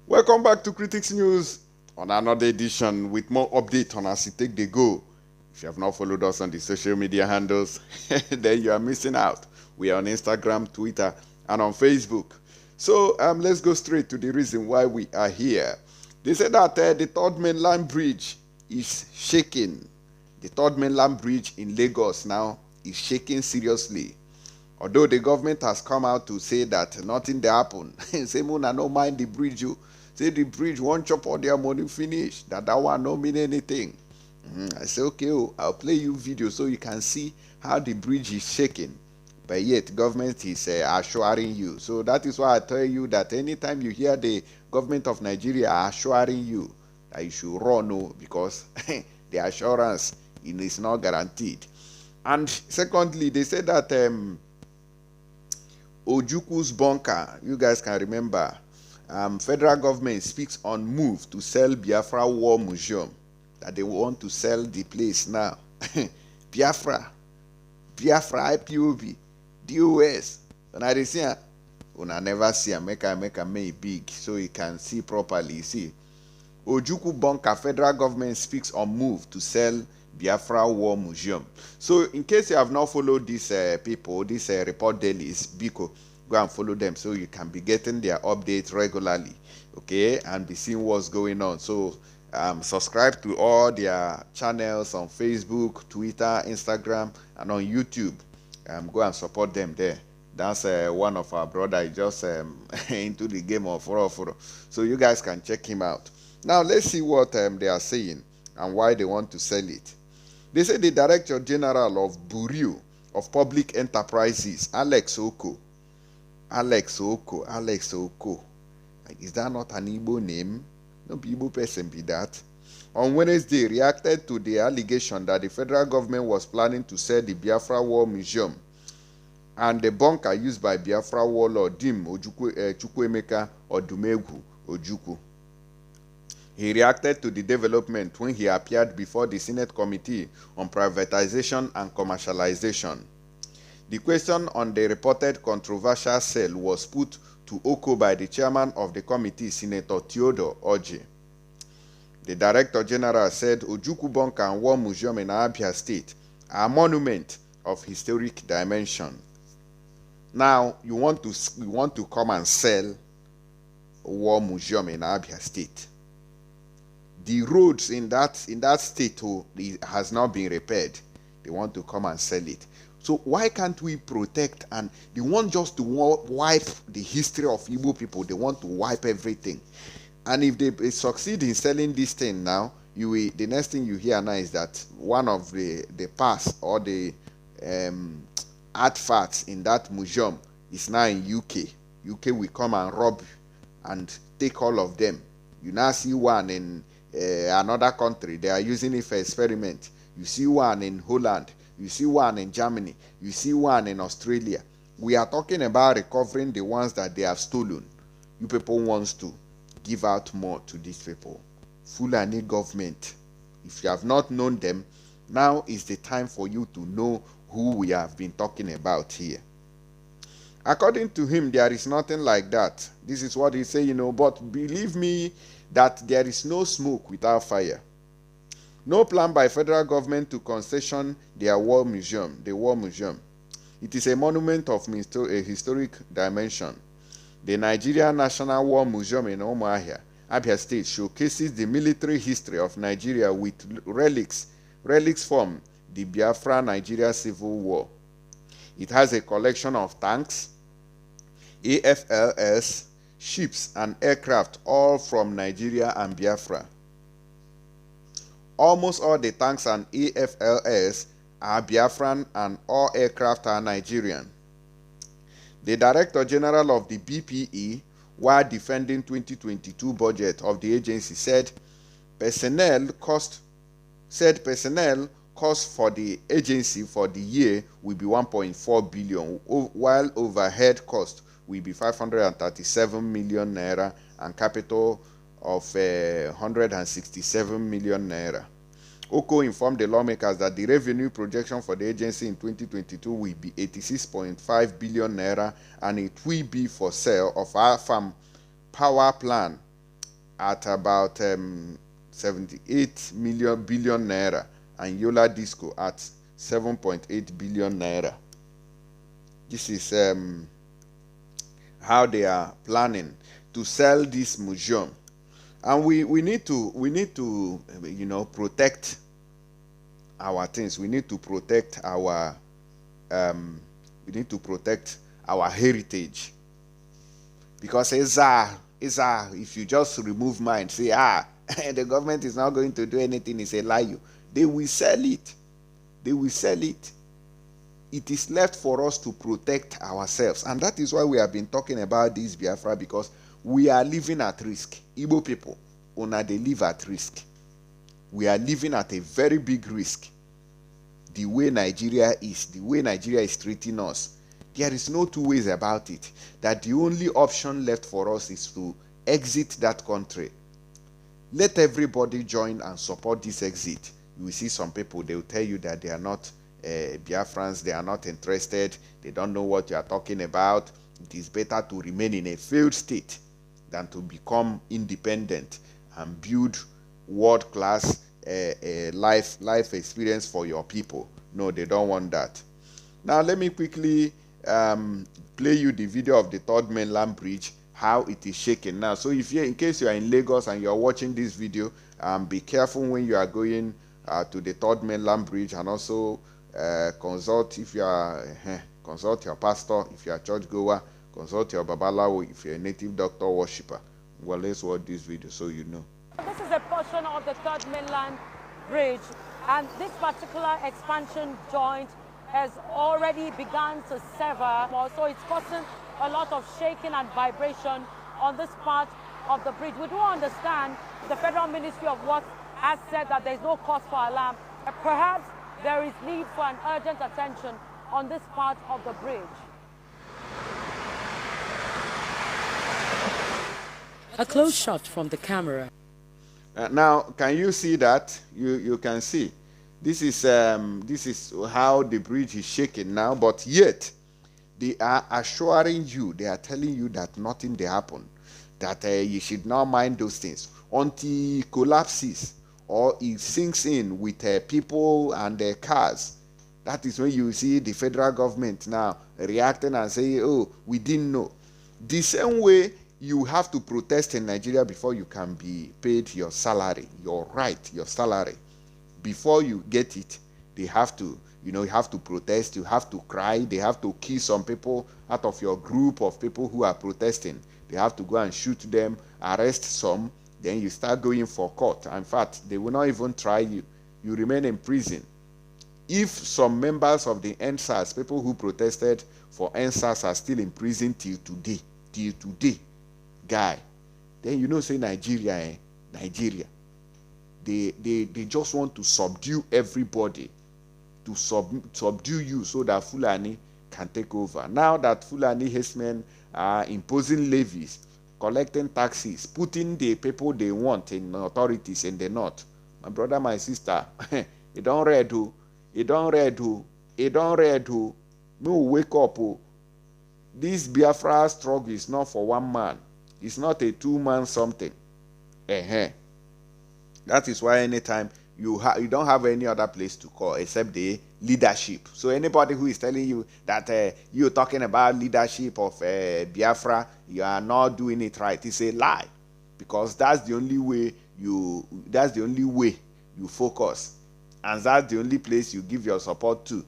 Welcome back to Critics News on another edition with more update on as it take the go. If you have not followed us on the social media handles, then you are missing out. We are on Instagram, Twitter, and on Facebook. So let's go straight to the reason why we are here. They said that the third mainland bridge is shaking. The third mainland bridge in Lagos now is shaking seriously. Although the government has come out to say that nothing dey happen. Say Muna no mind the bridge. Say the bridge won't chop all their money finish. That one no mean anything. I say okay, I'll play you video so you can see how the bridge is shaking. But yet government is assuring you. So that is why I tell you that anytime you hear the government of Nigeria assuring you that you should run, because the assurance is not guaranteed. And secondly, they said that Ojuku's bunker, you guys can remember, federal government speaks on move to sell Biafra War Museum, that they want to sell the place now. Biafra IPOB, DOS. And I see, una never see make a big so you can see properly. You see, Ojuku bunker, federal government speaks on move to sell Biafra War Museum. So in case you have not followed these people, these report dailies, Biko, go and follow them so you can be getting their updates regularly, okay, and be seeing what's going on. So subscribe to all their channels on Facebook, Twitter, Instagram, and on YouTube. Go and support them there. That's one of our brother just into the game of Foro. So you guys can check him out. Now let's see what they are saying and why they want to sell it. They say the Director General of Bureau of Public Enterprises, Alex Oko. Is that not an Igbo name? No Igbo person be that. On Wednesday, reacted to the allegation that the federal government was planning to sell the Biafra War Museum and the bunker used by Biafra warlord Dim Chukwuemeka Odumegwu Ojukwu. He reacted to the development when he appeared before the Senate Committee on Privatization and Commercialization. The question on the reported controversial sale was put to Oko by the chairman of the committee, Senator Theodore Oji. The Director General said Ojukwu Bunker and War Museum in Abia State are a monument of historic dimension. Now, you want to come and sell War Museum in Abia State. The roads in that state has not been repaired. They want to come and sell it. So why can't we protect? And they want just to wipe the history of Igbo people. They want to wipe everything. And if they succeed in selling this thing now, the next thing you hear now is that one of the past or the artifacts in that museum is now in UK. UK will come and rob and take all of them. You now see one in another country. They are using it for experiment. You see one in Holland. You see one in Germany. You see one in Australia. We are talking about recovering the ones that they have stolen. You people wants to give out more to these people. Fulani government. If you have not known them, now is the time for you to know who we have been talking about here. According to him, there is nothing like that. This is what he say, but believe me that there is no smoke without fire. No plan by federal government to concession their war museum, the war museum. It is a monument of a historic dimension. The Nigeria National War Museum in Umuahia, Abia State, showcases the military history of Nigeria with relics from the Biafra Nigeria Civil War. It has a collection of tanks, AFLS, ships, and aircraft, all from Nigeria and Biafra. Almost all the tanks and AFLS are Biafran and all aircraft are Nigerian. The Director General of the BPE, while defending 2022 budget of the agency, said personnel cost for the agency for the year will be 1.4 billion, while overhead cost will be 537 million naira and capital of 167 million naira. Oko informed the lawmakers that the revenue projection for the agency in 2022 will be 86.5 billion naira and it will be for sale of our farm power plant at about 78 billion naira, and Yola Disco at 7.8 billion naira. This is how they are planning to sell this museum. And we need to protect our things. We need to protect our heritage, because if you just remove mine, say the government is not going to do anything, it's a lie. They will sell it. It is left for us to protect ourselves, and that is why we have been talking about this Biafra, because we are living at risk. Igbo people, they live at risk. We are living at a very big risk. The way Nigeria is treating us, there is no two ways about it. That the only option left for us is to exit that country. Let everybody join and support this exit. You will see some people, they will tell you that they are not Biafrans, they are not interested, they don't know what you are talking about. It is better to remain in a failed state than to become independent and build world-class life experience for your people. No, they don't want that. Now let me quickly play you the video of the Third Mainland Bridge, how it is shaking now. So in case you are in Lagos and you are watching this video, be careful when you are going to the Third Mainland Bridge, and also consult your pastor if you are a church goer, consult your babalawo if you're a native doctor worshipper. Well, let's watch this video so you know. This is a portion of the Third Mainland Bridge, and this particular expansion joint has already begun to sever, so it's causing a lot of shaking and vibration on this part of the bridge. We do understand the Federal Ministry of Works has said that there is no cause for alarm. Perhaps there is need for an urgent attention on this part of the bridge. A close shot from the camera. Now, can you see that? You can see. This is how the bridge is shaking now, but yet they are assuring you, they are telling you that nothing will happen, that you should not mind those things until it collapses or it sinks in with people and cars. That is when you see the federal government now reacting and saying, oh, we didn't know. The same way you have to protest in Nigeria before you can be paid your salary, your right, your salary. Before you get it, they have to, you have to protest, you have to cry, they have to kill some people out of your group of people who are protesting. They have to go and shoot them, arrest some, then you start going for court. In fact, they will not even try you. You remain in prison. If some members of the NSAS, people who protested for NSAS, are still in prison till today, guy, then say Nigeria, they just want to subdue everybody, to subdue you so that Fulani can take over. Now that Fulani herdsmen are imposing levies, collecting taxes, putting the people they want in authorities in the north, my brother, my sister, it don't read who, no, wake up. This Biafra struggle is not for one man. It's not a two-man something. That is why anytime you don't have any other place to call except the leadership. So anybody who is telling you that you're talking about leadership of Biafra, you are not doing it right, it's a lie. Because that's the only way you focus. And that's the only place you give your support to.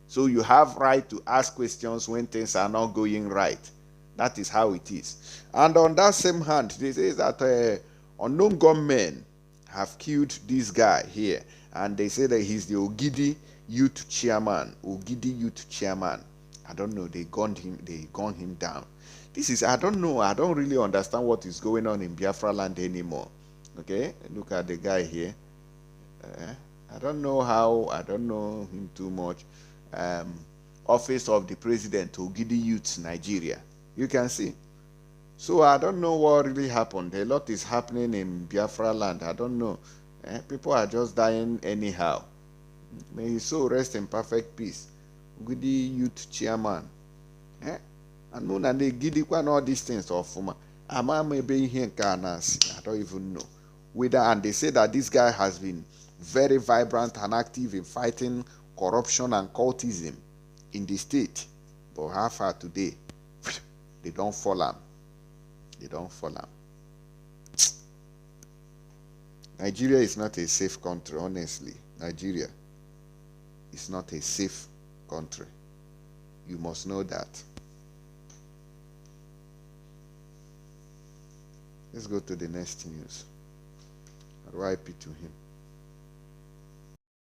So you have right to ask questions when things are not going right. That is how it is. And on that same hand, they say that unknown gunmen have killed this guy here. And they say that he's the Ogidi youth chairman. Ogidi youth chairman. I don't know. They gunned him down. This is, I don't know. I don't really understand what is going on in Biafra land anymore. Okay? Look at the guy here. I don't know him too much. Office of the President, Ogidi Youth, Nigeria. You can see. So I don't know what really happened. A lot is happening in Biafra land. I don't know. People are just dying anyhow. May his soul rest in perfect peace. Ogidi Youth Chairman. And they gidi all these things of I don't even know. And they say that this guy has been very vibrant and active in fighting corruption and cultism in the state. But how far today? They don't follow him. They don't follow him. Nigeria is not a safe country, honestly. Nigeria is not a safe country. You must know that. Let's go to the next news. RIP to him.